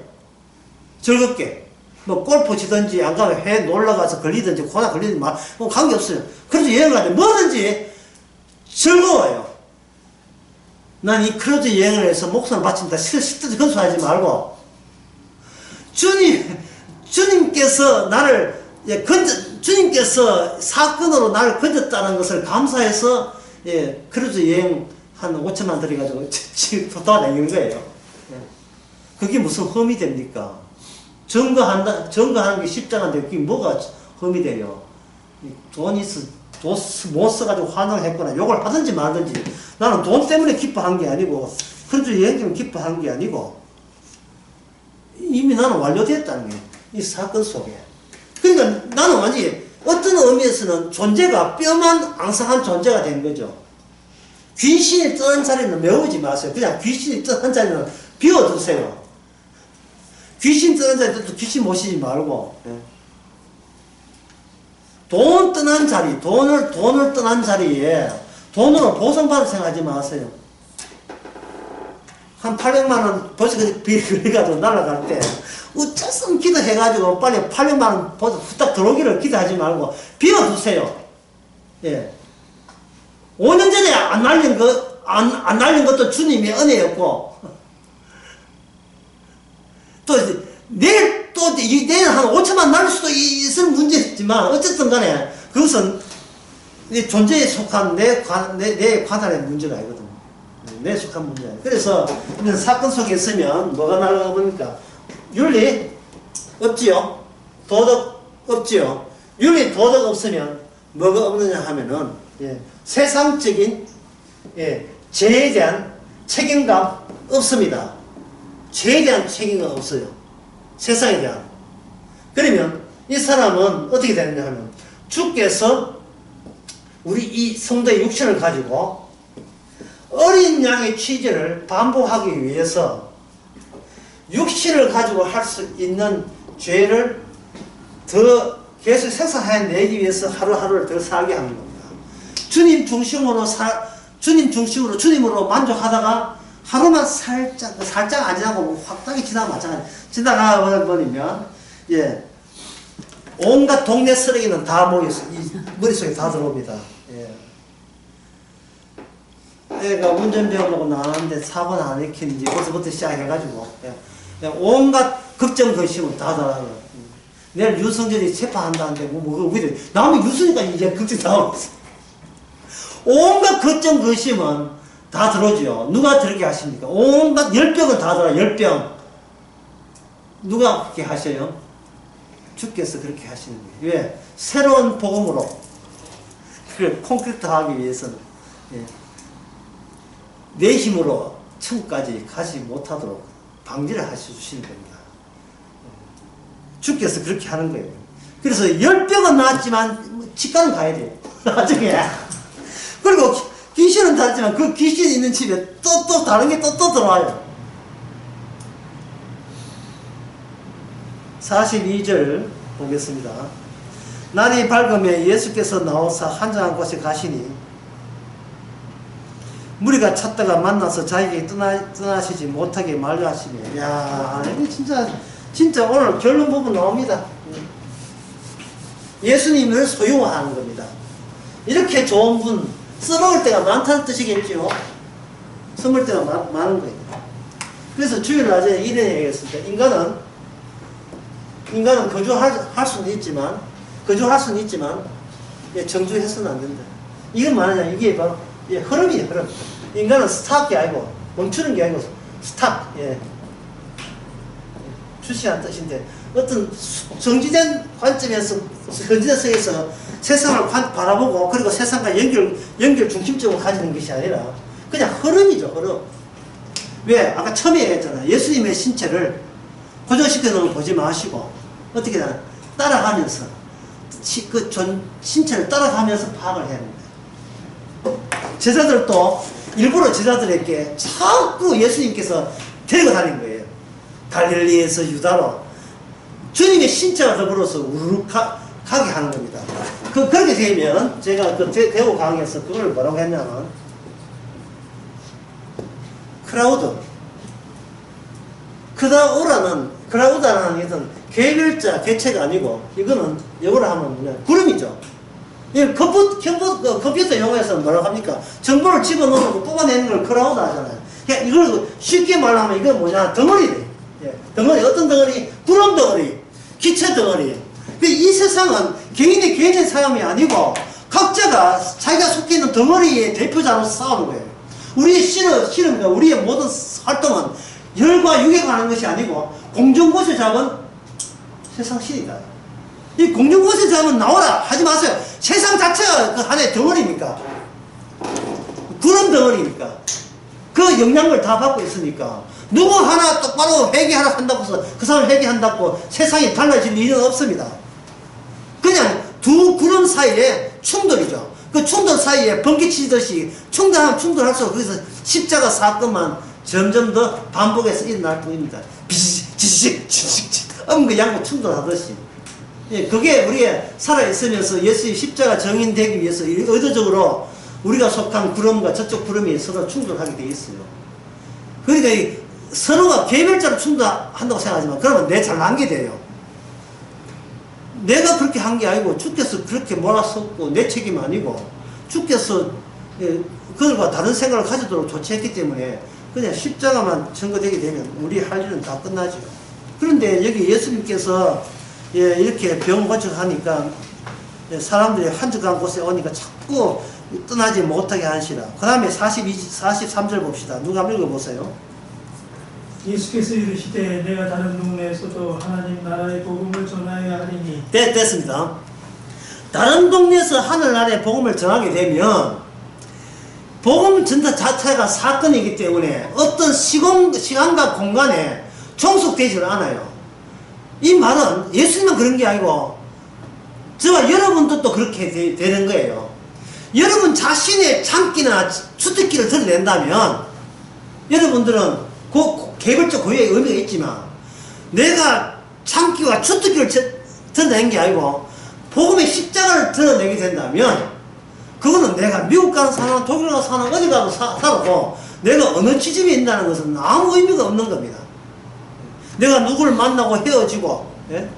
즐겁게. 뭐 골프 치든지 안 가면 해 놀러가서 걸리든지 코로나 걸리든지 뭐 관계없어요. 그래서 여행 갈 때 뭐든지 즐거워요. 난 이 크루즈 여행을 해서 목숨을 바친다. 실뜻이 건수하지 말고 주님께서 나를 주님께서 사건으로 나를 건졌다는 것을 감사해서 크루즈 여행 한 5천만 들여가지고 도와다니는 거예요. 그게 무슨 험이 됩니까? 증거하는 게 십자가인데 그게 뭐가 험이 돼요? 돈 못 써가지고 환호를 했거나 욕을 하든지 말든지 나는 돈 때문에 기뻐한 게 아니고 크루즈 여행 때문에 기뻐한 게 아니고 이미 나는 완료됐다는 게 이 사건 속에. 그러니까 나는 완전히 어떤 의미에서는 존재가 뼈만 앙상한 존재가 된 거죠. 귀신이 떠난 자리는 메우지 마세요. 그냥 귀신이 떠난 자리는 비워두세요. 귀신 떠난 자리도 귀신 모시지 말고 돈 떠난 자리, 돈을 떠난 자리에 돈으로 보상받을 생각하지 마세요. 한 800만원 벌써 그래가지고 날아갈 때 어째서 기도해가지고 빨리 800만원 벌써 후딱 들어오기를 기도하지 말고 비워두세요. 예. 5년 전에 안 날린 것도 주님의 은혜였고 또 내일 한 5천만 날릴 수도 있을 문제지만 어쨌든 간에 그것은 내 존재에 속한 내 관할의 문제가 아니거든. 내 속한 문제야. 그래서 이런 사건 속에 있으면 뭐가 날아갑니까? 윤리 없지요. 도덕 없지요. 윤리 도덕 없으면 뭐가 없느냐 하면은 세상적인 죄에 대한 책임감 없습니다. 죄에 대한 책임감 없어요. 세상에 대한. 그러면 이 사람은 어떻게 되느냐 하면 주께서 우리 이 성도의 육신을 가지고 어린 양의 취지를 반복하기 위해서 육신을 가지고 할 수 있는 죄를 더 계속 생산해내기 위해서 하루하루를 더 살게 하는 겁니다. 주님 중심으로 주님으로 만족하다가 하루만 살짝 안 지나고 확당히 지나가 마찬가지. 지나가 버리면 온갖 동네 쓰레기는 다 모여서 이 머릿속에 다 들어옵니다. 애가 운전 배워보고 나왔는데 사고는 안 일으키는지 벌써부터 시작해가지고 온갖 걱정 근심은 다 들어가요. 내일 유승철이 체포한다는데 나오면 유승이가 이제 걱정 다 없어. 온갖 걱정 근심은 다 들어오죠. 누가 그렇게 하십니까? 온갖 열병은 다 들어요. 열병. 누가 그렇게 하셔요? 주께서 그렇게 하시는 거예요. 왜? 새로운 복음으로 그걸 콘크리트 하기 위해서는 내 힘으로 천국까지 가지 못하도록 방지를 하셔주시는 겁니다. 주께서 그렇게 하는 거예요. 그래서 열병은 나았지만 치과는 가야 돼요. 나중에. 그리고 귀신은 다르지만 그 귀신이 있는 집에 또 다른 게 또 들어와요. 42절 보겠습니다. 날이 밝으면 예수께서 나오사 한정한 곳에 가시니 무리가 찾다가 만나서 자기에게 떠나시지 못하게 말려하시며. 야, 진짜 오늘 결론 부분 나옵니다. 예수님을 소유화하는 겁니다. 이렇게 좋은 분 써먹을 때가 많다는 뜻이겠죠. 써먹을 때가 많은 거예요. 그래서 주일 낮에 이런 얘기 했습니다. 인간은 거주할 수는 있지만, 예, 정주해서는 안 된다. 이건 뭐냐, 이게 바로, 예, 흐름이에요, 흐름. 인간은 스탑이 아니고, 멈추는 게 아니고, 스탑, 예. 주시한 뜻인데, 어떤 정지된 관점에서, 정지된 성에서 세상을 바라보고, 그리고 세상과 연결 중심적으로 가지는 것이 아니라, 그냥 흐름이죠, 흐름. 왜? 아까 처음에 얘기했잖아요. 예수님의 신체를 고정시켜 놓은 걸 보지 마시고, 어떻게 되나? 따라가면서, 신체를 따라가면서 파악을 해야 됩니다. 제자들도 일부러 제자들에게 자꾸 예수님께서 데리고 다닌 거예요. 갈릴리에서 유다로. 주님의 신체와 더불어서 우르르 가게 하는 겁니다. 그렇게 되면, 제가 그 대우 강의에서 그걸 뭐라고 했냐면, 크라우다라는 것은 개별자, 개체가 아니고, 이거는, 영어로 하면 뭐냐, 구름이죠. 컴퓨터 용어에서 뭐라고 합니까? 정보를 집어넣고 뽑아내는 걸 크라우드 하잖아요. 그러니까 이걸 쉽게 말하면 이건 뭐냐, 덩어리래. 예, 덩어리, 어떤 덩어리? 구름 덩어리, 기체 덩어리. 이 세상은 개인의 삶이 아니고, 각자가 자기가 속해 있는 덩어리의 대표자로서 싸우는 거예요. 우리의 실험과 우리의 모든 활동은 혈과 육에 관한 것이 아니고 공중곳을 잡은 세상 실이다. 이 공중곳을 잡으면 나오라 하지 마세요. 세상 자체가 그 하나의 덩어리니까, 구름 덩어리니까, 그 영향을 다 받고 있으니까, 누구 하나 똑바로 회개하라 한다고 해서 그 사람을 회개한다고 세상이 달라질 일은 없습니다. 그냥 두 구름 사이에 충돌이죠. 그 충돌 사이에 번개 치듯이 충돌하면 충돌할수록 거기서 십자가 사건만 점점 더 반복해서 일어날 뿐입니다. 지식, 음과 양과 충돌하듯이. 예, 그게 우리가 살아있으면서 예수의 십자가 정인되기 위해서 의도적으로 우리가 속한 구름과 저쪽 구름이 서로 충돌하게 되어 있어요. 그러니까 서로가 개별적으로 충돌한다고 생각하지만, 그러면 내 잘난 게 돼요. 내가 그렇게 한 게 아니고 주께서 그렇게 몰아섰고 내 책임 아니고, 주께서 그들과 다른 생각을 가지도록 조치했기 때문에 그냥 십자가만 증거되게 되면 우리 할 일은 다 끝나죠. 그런데 여기 예수님께서 이렇게 병 고쳐하니까 사람들이 한적한 곳에 오니까 자꾸 떠나지 못하게 하시라. 그 다음에 43절 봅시다. 누가 한번 읽어보세요. 예수께서 이르시되 내가 다른 동네에서도 하나님 나라의 복음을 전하여야 하리니. 됐습니다. 다른 동네에서 하늘나라의 복음을 전하게 되면, 복음 전달 자체가 사건이기 때문에 어떤 시간과 공간에 종속되지 않아요. 이 말은 예수님만 그런 게 아니고 저와 여러분들도 그렇게 되는 거예요. 여러분 자신의 참기나 주특기를 드러낸다면 여러분들은 개별적 고유의 의미가 있지만, 내가 참기와 주특기를 드러낸 게 아니고 복음의 십자가를 드러내게 된다면, 그거는 내가 미국 가는 사람, 독일 가는 사람, 어디 가도 살아도 내가 어느 지점에 있다는 것은 아무 의미가 없는 겁니다. 내가 누구를 만나고 헤어지고, 예?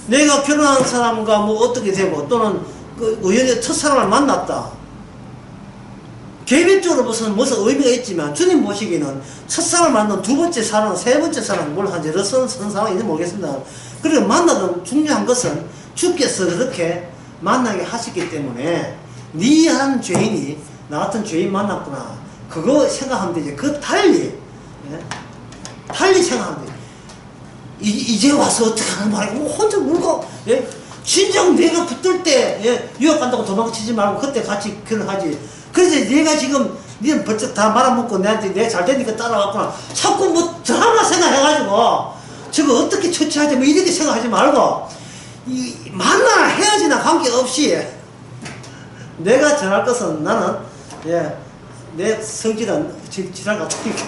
내가 결혼한 사람과 뭐 어떻게 되고, 또는 그 우연히 첫사랑을 만났다. 개별적으로 무슨 의미가 있지만, 주님 보시기에는 첫사랑을 만난 두 번째 사랑, 세 번째 사랑, 뭘 한지 여러 선 상황이 있는지 모르겠습니다. 그리고 만나던 중요한 것은 주께서 그렇게 만나게 하셨기 때문에, 네 한 죄인이 나 같은 죄인 만났구나, 그거 생각하면 되지. 그 달리, 예? 달리 생각하면 되지. 이제 와서 어떻게 하는 말이고 혼자 울고, 예? 진정 내가 붙들 때, 예? 유학 간다고 도망치지 말고 그때 같이 결혼하지. 그래서 내가 지금 니는 벌써 다 말아먹고 내한테 내 잘되니까 따라왔구나, 자꾸 뭐 드라마 생각해가지고 저거 어떻게 처치하지 뭐 이렇게 생각하지 말고, 만나나 헤어지나 관계없이 내가 전할 것은, 나는 내 성질은 지랄 같으니까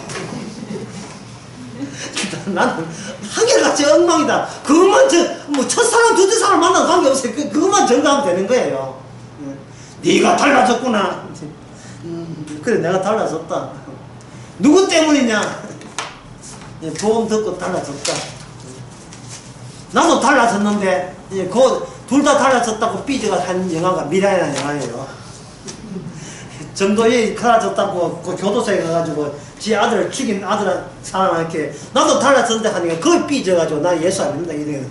나는 한결같이 엉망이다. 그것만 뭐 첫사람 두째 사람 만나는 관계없이 그것만 전가하면 되는 거예요. 네가 달라졌구나. 그래, 내가 달라졌다. 누구 때문이냐? 복음 듣고 달라졌다. 나도 달라졌는데, 둘 다 달라졌다고 삐져가 한 영화가 미라이라는 영화예요. 전도에 달라졌다고 그 교도소에 가가지고 지 아들 죽인 아들 사람한테 나도 달라졌는데 하니까 그걸 삐져가지고 나 예수 안 믿는다 이래.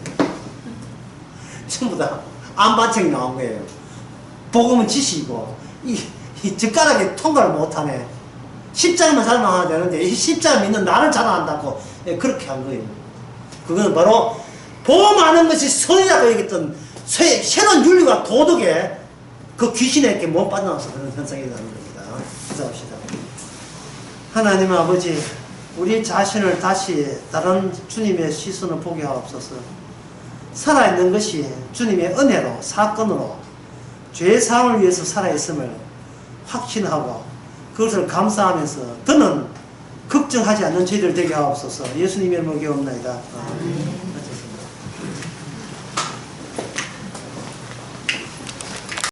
전부 다 안반책 나온 거예요. 복음은 지시고 이 젓가락에 통과를 못하네. 십자가만 잘 나와야 되는데 이 십자가 믿는 나를 잘 안다고 그렇게 한 거예요. 그거는 바로 보험하는 것이 선이라고 얘기했던 새로운 윤리와 도덕에 그 귀신에게 못 빠져나와서 그런 현상이 나는 겁니다. 기도합시다. 하나님 아버지, 우리 자신을 다시 다른 주님의 시선을 보게 하옵소서. 살아있는 것이 주님의 은혜로, 사건으로 죄의 사함을 위해서 살아있음을 확신하고 그것을 감사하면서 더는 걱정하지 않는 저희들 되게 하옵소서. 예수님의 이름으로 기도합니다. 아멘.